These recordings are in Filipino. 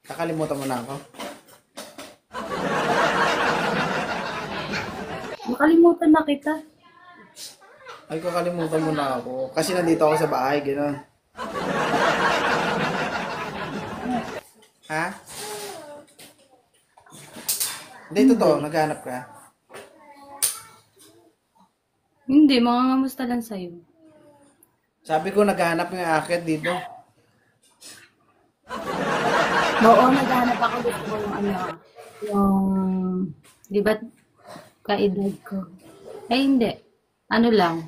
Nakalimutan mo na ako. Nakalimutan na kita. Ay, kakalimutan mo na ako. Kasi nandito ako sa bahay, gano'n. Ha? Hindi, totoo. Naghanap ka. Hindi, mangangamusta lang sa'yo. Sabi ko, naghanap ng akit dito. Oo, naghanap ako dito ko yung di ba, kaedad ko. Eh, hindi. Ano lang.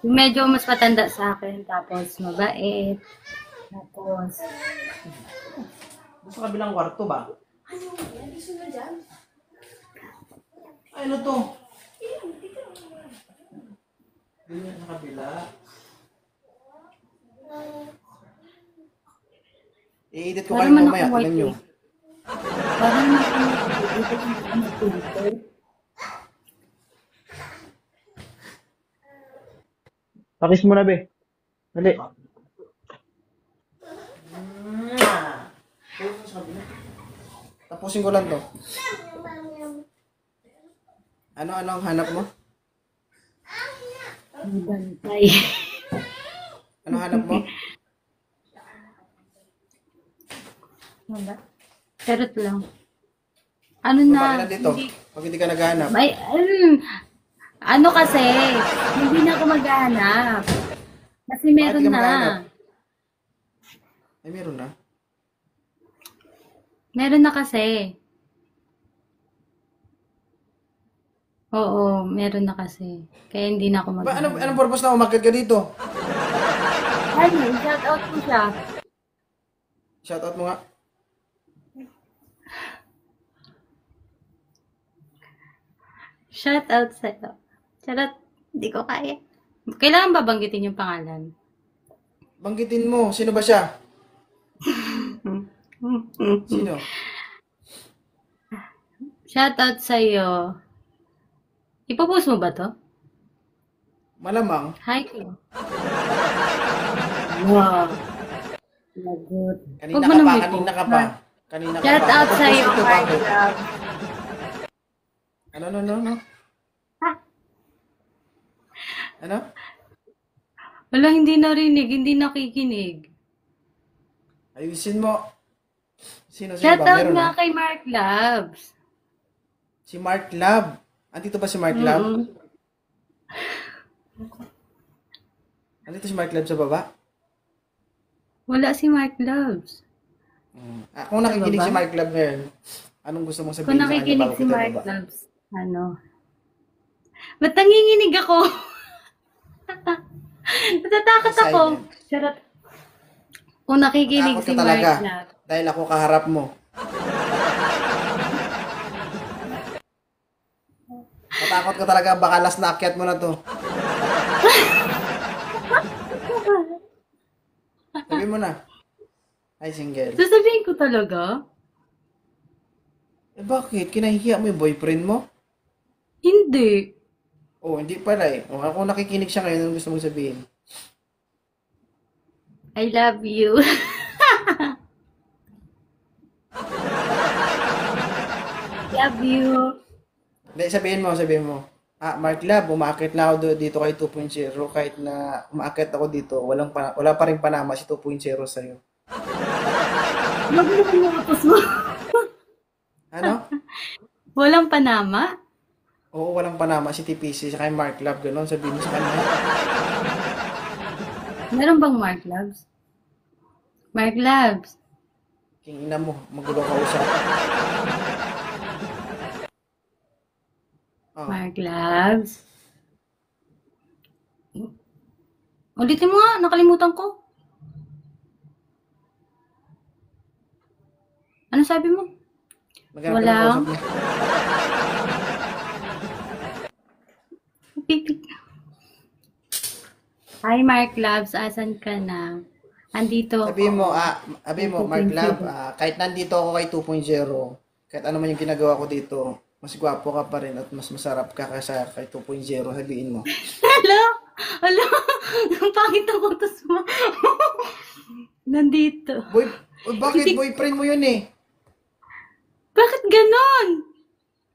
Yung medyo mas matanda sa akin, tapos mabait, tapos, Sa kabilang kwarto ba? Ay, ano to? Hindi sa kabila. I-edit ko kayo Parang mamaya. manakong Tignan nyo. parang dito yung filter. Pakis mo na, be. Dali. Tapusin ko lang to. Ano ang hanap mo? Ang bantay. Ano hanap mo? Wala. Charot lang. Ano Bakit na? nandito? Pag hindi ka naghahanap. May, ano kasi, hindi na ako maghahanap. Kasi meron Bakit ka na. maghahanap? Ay, meron na. Meron na kasi. Oo, meron na kasi. Kaya hindi na ako Ba, maghahanap. anong purpose na umakyat ka dito? Ano, shout out ko siya. Shoutout mo nga. Shout out sa'yo. Charot, hindi ko kaya. Kailangan ba banggitin yung pangalan? Banggitin mo. Sino ba siya? Sino? Shout out sa'yo. Ipopost mo ba to? Malamang. Hi ko. Wow. Lagot. Kanina Huwag ka mo pa. nang Kanina ka i-post, pa. ha? Kanina ka Shout pa. out Tapos sa'yo, ito, my bakit? love. Ano? Ano? Wala, hindi narinig, hindi nakikinig. Ayusin mo. Sino Shout ba? out Meron nga na? kay Mark Labs. Si Mark Love. Andito ba si Mark Love? Mm-mm. Andito si Mark Love sa baba? Wala si Mark Labs. Kung nakikinig baba? si Mark Love ngayon, anong gusto mong Kung sabihin sa kanya nakikinig bago si kita Mark baba? Labs, ano? Ba't nanginginig ako? Natatakot Silent. ako. Charot. Kung nakikinig Matakot si ka Mark talaga. Labs. Dahil ako kaharap mo. Matakot ka talaga, baka last na akyat mo na to. Sabi mo na. Ay, single. Sasabihin ko talaga? Eh bakit? Kinahihiya mo yung boyfriend mo? Hindi. Oh, hindi pala eh. Oh, kung nakikinig siya ngayon, anong gusto mong sabihin? I love you. Love you. Hindi, sabihin mo. Mark Love, umaakit na ako dito kay 2.0. Kahit na umaakit ako dito, wala pa rin panama si 2.0 sa'yo. Wag mo kong utos mo. Ano? Walang panama? Oo, walang panama si TPC sa kay Mark Love. Ganon, sabihin mo sa kanya. Meron bang Mark Labs? Mark Labs. King ina mo, magulong ka usap. Oh, Mark Labs. Ulitin mo nga, nakalimutan ko. Ano sabi mo? maghanap ka ng Walang. kausap mo. Pipik. Hi Mark Labs, asan ka na? Andito ako. Sabihin mo, Mark Love, kahit nandito ako kay 2.0, kahit ano man yung ginagawa ko dito, mas gwapo ka pa rin at mas masarap ka kaysa kay 2.0, sabihin mo. Hala! Hala! Ang pangit ang utos mo. Nandito. Bakit? Boyfriend mo yun eh. Bakit ganon?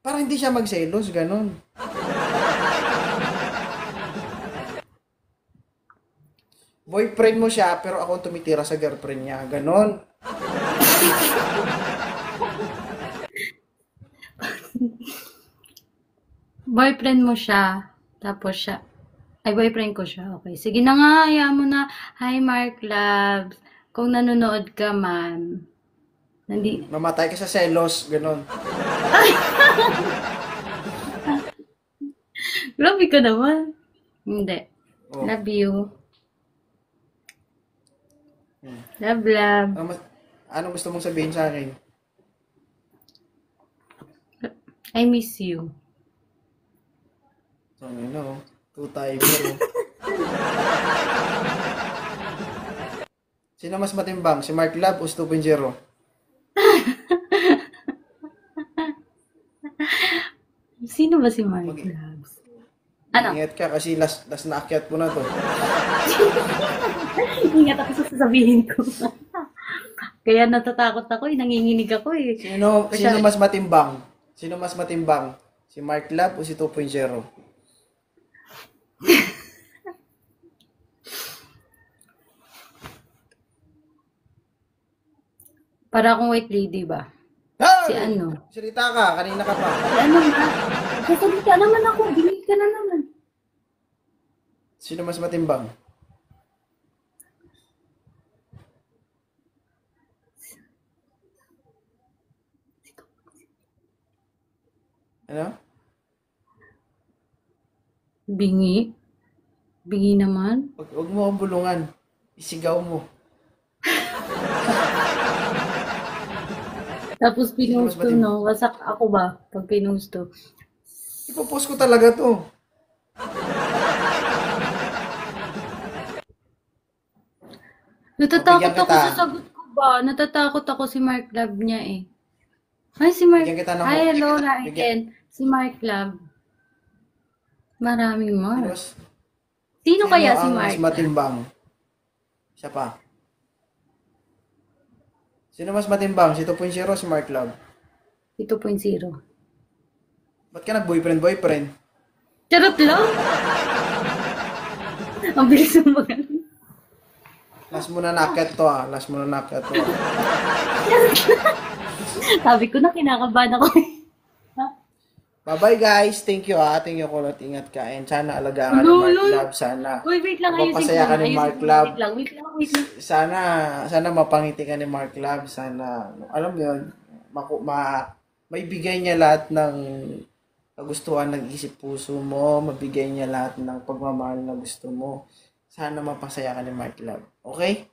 Para hindi siya magselos, ganun. Boyfriend mo siya, pero ako ang tumitira sa girlfriend niya. Ganon. Boyfriend mo siya, tapos siya, ay boyfriend ko siya, okay. Sige na nga, hayaan mo na. Hi Mark Labs, kung nanonood ka man, Mamatay ka sa selos, ganon. grabe ka naman. Hindi. Oh. Love you. Love, love. Ano gusto mong sabihin sa akin? I miss you. So, two-timer. Sino mas matimbang? Si Mark Lab o si 2.0? Sino ba si Mark Labs? Ano? Ingat ka kasi last na akyat mo na to. Ingat ako sa sasabihin ko. Kaya natatakot ako, nanginginig ako eh. Sino mas matimbang? Sino mas matimbang? Si Mark Lab o si 2.0? Para akong white lady ba? Hey! Si ano? Salita ka, kanina ka pa. Si ano nga? Sasalita naman ako, binig ka na naman. Sino mas matimbang? Ano? Bingi? Bingi naman? Huwag mo akong bulungan. Isigaw mo. Tapos Sino mas pinusto, no? Wasak ako ba? Pag pinusto. Ipopost ko talaga to. Natatakot Bigyan ako kita. sa sagot ko ba? Natatakot ako si Mark Love niya eh. Hi, si Mark. Bigyan kita ng- Hi, hello, Bigyan- Raiken. Si Mark Love. Maraming Mark. Sino Sino kaya si ang Mark? mas matimbang? Siya pa. Sino mas matimbang? Si 2.0 o si Mark Love? 2.0. Ba't ka nag-boyfriend? Charot lang! Ang bilis mo mag Last mo na nakat to ah. Last mo na nakat to ah. Sabi ko na kinakabahan ako. Bye-bye guys. Thank you ah. Thank you kulot. Ingat ka. And sana alagaan ka ni Hello, Mark hello. Love. Sana. Uy, wait lang. Ayusin ko Mapasaya ka muna. ni Ayusin Mark ko muna. Love. Wait lang, wait lang, wait lang. Sana mapangiti ka ni Mark Love. Sana, alam mo yun, maibigay niya lahat ng kagustuhan ng isip puso mo. Mabigay niya lahat ng pagmamahal na gusto mo. Sana mapasaya ka ni Mark Love. Okay?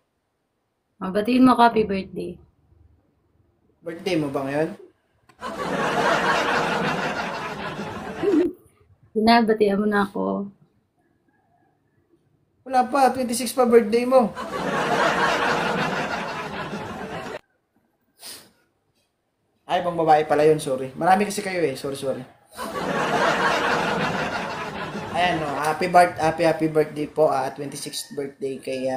Batiin mo ko, happy birthday. Birthday mo ba ngayon? Binabatian mo na ako. Wala pa. 26 pa birthday mo. Ay, bang babae pala yun. Sorry. Marami kasi kayo eh. Sorry. Ayan, no. Happy birthday po. 26th birthday kay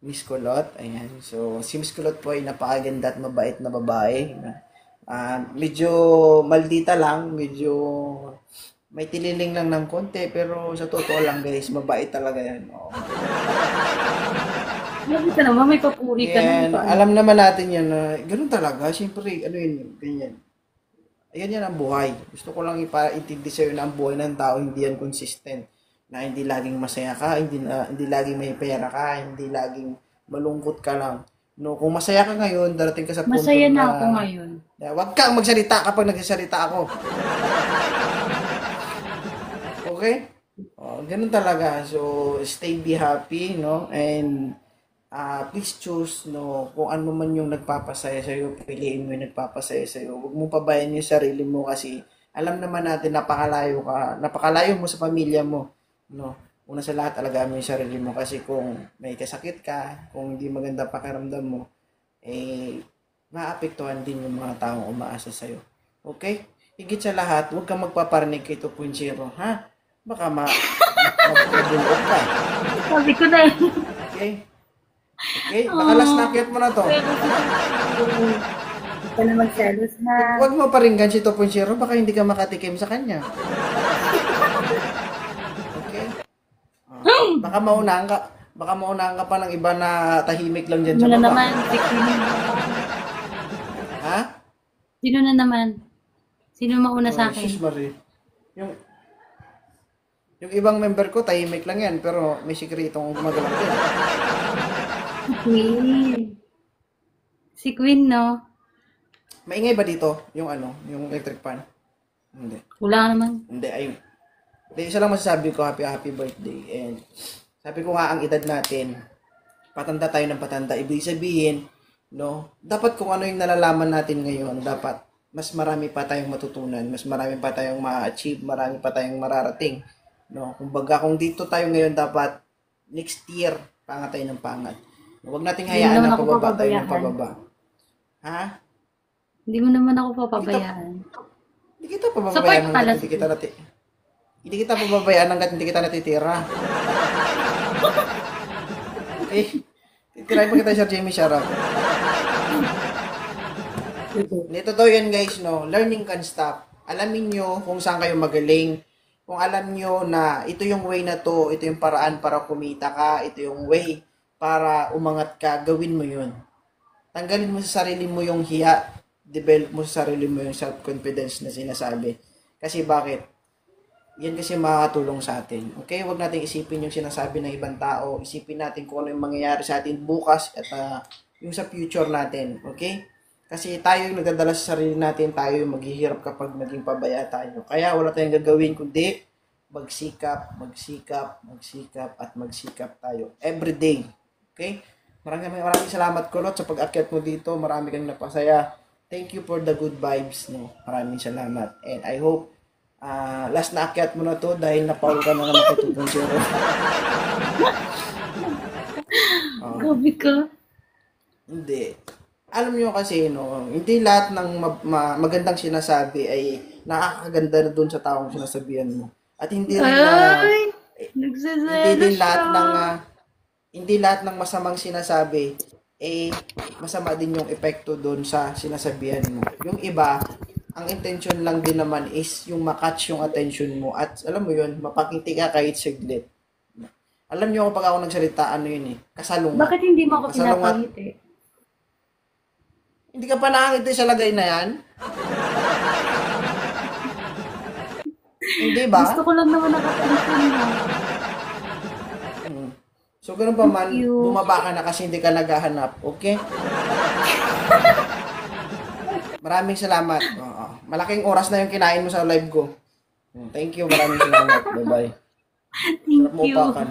Miss Kulot. Ayan. So, si Miss Kulot po ay napakaganda at mabait na babae. Medyo maldita lang. Medyo may tililing lang ng konti. Pero sa totoo lang guys, mabait talaga yan. Oh. Sabi ka naman, may papuri ka Yan, naman. alam naman natin yan na ganun talaga. Siyempre, ano yun, ganyan. Ayan yan ang buhay. Gusto ko lang ipaintindi sa'yo na ang buhay ng tao hindi yan consistent. Na hindi laging masaya ka, hindi laging may pera ka, hindi laging malungkot ka lang. No, kung masaya ka ngayon, darating ka sa punto Masaya na ako ngayon. Huwag kang magsalita kapag nagsasalita ako. Okay? Oh, ganun talaga. So, be happy, no? And please choose, no, kung ano man yung nagpapasaya sa'yo, piliin mo yung nagpapasaya sa'yo. Huwag mo pabayan yung sarili mo kasi alam naman natin napakalayo mo sa pamilya mo, no. Una sa lahat, alagaan mo yung sarili mo kasi kung may kasakit ka, kung hindi maganda pakiramdam mo, maapektuhan din yung mga taong umaasa sa'yo. Okay? Higit sa lahat, huwag kang magpaparinig kay 2.0, ha? Baka mabulok ka. Sabi ko na eh. Okay? Okay? Nakalas na akyat mo na to. Huwag ka na magselos na. Huwag mo paringgan si 2.0, baka hindi ka makatikim sa kanya. Okay? Baka maunahan ka pa ng iba na tahimik lang dyan Sino sa na baba. naman? Sino, Ha? sino na naman? Sino mauna sa Oh, akin? sus Marie. Yung ibang member ko, tahimik lang yan, pero may sikretong gumagalaw din. Queen. Si Queen, no? Maingay ba dito? Yung electric fan? Hindi. Wala naman. Hindi, ayun. Hindi, isa lang masasabi ko, happy birthday. And sabi ko nga, ang edad natin, patanda tayo ng patanda. Ibig sabihin, no, dapat kung ano yung nalalaman natin ngayon, dapat mas marami pa tayong matutunan, mas marami pa tayong ma-achieve, marami pa tayong mararating. No, kumbaga kung dito tayo ngayon, dapat next year, pangat tayo ng pangat. Huwag nating Hindi hayaan naman na ako pababa tayo ng papabayaan. pababa. Ha? Hindi mo naman ako papabayaan. Hindi kita pababayaan Support hanggat pala. hindi kita pababayaan hanggat hindi kita natitira. Okay? Titirahin pa kita, Sir Jamie Sharap. Nito daw yan guys, no? Learning can stop. Alamin nyo kung saan kayo magaling. Kung alam nyo na ito yung way na to, ito yung paraan para kumita ka, ito yung way para umangat ka, gawin mo yun. Tanggalin mo sa sarili mo yung hiya, develop mo sa sarili mo yung self-confidence na sinasabi. Kasi bakit? Yan kasi makakatulong sa atin. Okay? Huwag natin isipin yung sinasabi ng ibang tao. Isipin natin kung ano yung mangyayari sa atin bukas at yung sa future natin. Okay? Kasi tayo yung nagdadala sa sarili natin, tayo yung maghihirap kapag naging pabaya tayo. Kaya wala tayong gagawin kundi magsikap, magsikap, magsikap, at magsikap tayo. Every day. Okay? Maraming salamat, Kulot, sa pag-akyat mo dito. Marami kang napasaya. Thank you for the good vibes. No? Maraming salamat. And I hope last na akyat mo na to dahil napaul ka na naman kay 2.0. Gabi ka. Hindi. Alam niyo kasi, no, hindi lahat ng magandang sinasabi ay nakakaganda na doon sa taong sinasabihan mo. At hindi rin Ay! hindi Nagsaselos din lahat siya. ng hindi lahat ng masamang sinasabi eh masama din yung epekto doon sa sinasabihan mo. Yung iba, ang intention lang din naman is yung makatch yung attention mo at alam mo yun, mapakiti ka kahit saglit. Alam niyo kapag ako nagsalita, ano yun eh, kasalungat. Bakit hindi mo ako Kasalungat. pinapangiti? Hindi ka pa nakangiti sa lagay na yan? Hindi ba? Gusto ko lang naman nakapansin mo. So, ganun pa man, Thank you. bumaba ka na kasi hindi ka naghahanap. Okay? Maraming salamat. Oo. Malaking oras na yung kinain mo sa live ko. Thank you. Maraming salamat. Bye-bye. Thank Sarap mo you. upakan.